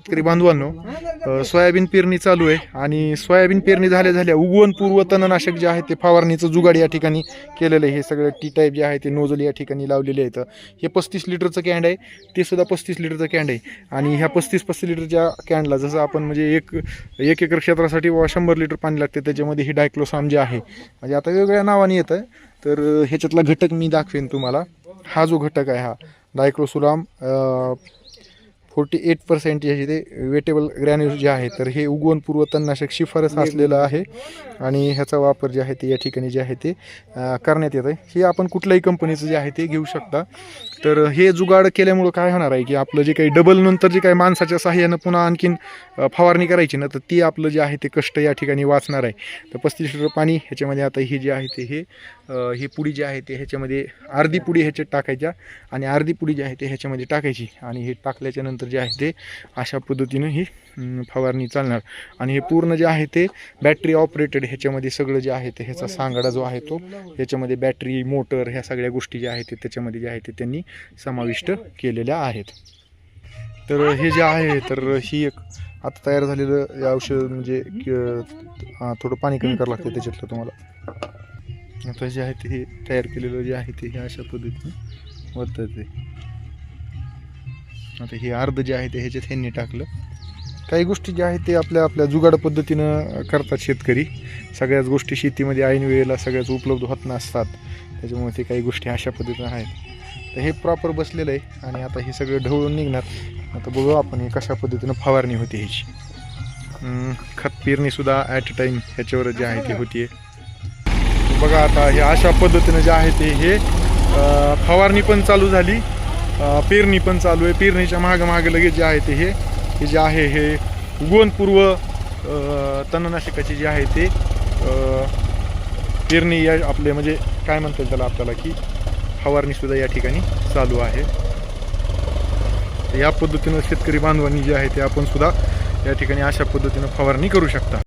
शेतकरी बांधवांनो, सोयाबीन पेरणी चालू आहे आणि सोयाबीन पेरणी झाल्या उगवण पूर्व तणनाशक जे आहे ते फवारणीचं जुगाड या ठिकाणी केलेलं आहे. हे सगळं टी टाईप जे आहे ते नोजल या ठिकाणी लावलेले आहेत. हे 35 लिटरचं कॅन्ड आहे, ते सुद्धा 35 लिटरचं कॅन्ड आहे. आणि ह्या 35 लिटरच्या कॅन्डला जसं आपण म्हणजे एक एकर क्षेत्रासाठी 100 लिटर पाणी लागते, त्याच्यामध्ये ही डायक्लोसाम जे आहे म्हणजे आता वेगवेगळ्या नावाने येतं. तर ह्याच्यातला घटक मी दाखवेन तुम्हाला. हा जो घटक आहे हा डायक्लोसुलाम 48% ह्याचे ते वेटेबल ग्रॅन्युल्स जे आहे, तर हे उगवणपूर्व तणनाशक शिफारस असलेलं आहे आणि ह्याचा वापर जे आहे ते या ठिकाणी जे आहे ते करण्यात येत आहे. हे आपण कुठल्याही कंपनीचं जे आहे ते घेऊ शकता. तर हे जुगाड केल्यामुळं काय होणार आहे की आपलं जे काही डबल नंतर जे काही माणसाच्या सहाय्यानं पुन्हा आणखीन फवारणी करायची ना, तर ती आपलं जे आहे ते कष्ट या ठिकाणी वाचणार आहे. तर 35 लिटर पाणी ह्याच्यामध्ये आता हे जे आहे ते हे पुडी जे आहे ते ह्याच्यामध्ये अर्धी पुडी ह्याच्यात टाकायच्या आणि अर्धी पुडी जी आहे ते ह्याच्यामध्ये टाकायची आणि हे टाकल्याच्या नंतर जे आहे ते अशा पद्धतीनं ही फवारणी चालणार. आणि हे पूर्ण जे आहे ते बॅटरी ऑपरेटेड, ह्याच्यामध्ये सगळं जे आहे ते ह्याचा सांगाडा जो आहे तो ह्याच्यामध्ये बॅटरी मोटर ह्या सगळ्या गोष्टी ज्या आहेत ते त्याच्यामध्ये जे आहे ते त्यांनी समाविष्ट केलेल्या आहेत. तर हे जे आहे तर ही एक आता तयार झालेलं औषध म्हणजे थोडं पाणी कमी करावं लागतं त्याच्यातलं तुम्हाला. आता जे आहे ते हे तयार केलेलं जे आहे ते हे अशा पद्धतीने वर्तते. आता हे अर्ध जे आहे ते ह्याच्यात ह्यांनी टाकलं. काही गोष्टी ज्या आहेत ते आपल्या जुगाड पद्धतीनं करतात शेतकरी. सगळ्याच गोष्टी शेतीमध्ये ऐन वेळेला सगळ्याच उपलब्ध होत नसतात, त्याच्यामुळे ते काही गोष्टी अशा पद्धतीनं आहेत. तर हे प्रॉपर बसलेलं आहे आणि आता हे सगळं ढवळून निघणार. आता बघू आपण हे कशा पद्धतीनं फवारणी होते ह्याची. खत पेरणीसुद्धा ॲट अ टाईम ह्याच्यावर जे आहे ते होती. बघा आता हे अशा पद्धतीनं जे आहे ते हे फवारणी पण चालू झाली, पेरणी पण चालू आहे. पेरणीच्या मागं लगेच जे आहे ते हे जे आहे हे उगवणपूर्व तणनाशकाचे जे आहे ते पेरणी या आपले म्हणजे काय म्हणता येईल त्याला आपल्याला की फवारणीसुद्धा या ठिकाणी चालू आहे. या पद्धतीनं शेतकरी बांधवांनी जे आहे ते आपण सुद्धा या ठिकाणी अशा पद्धतीनं फवारणी करू शकता.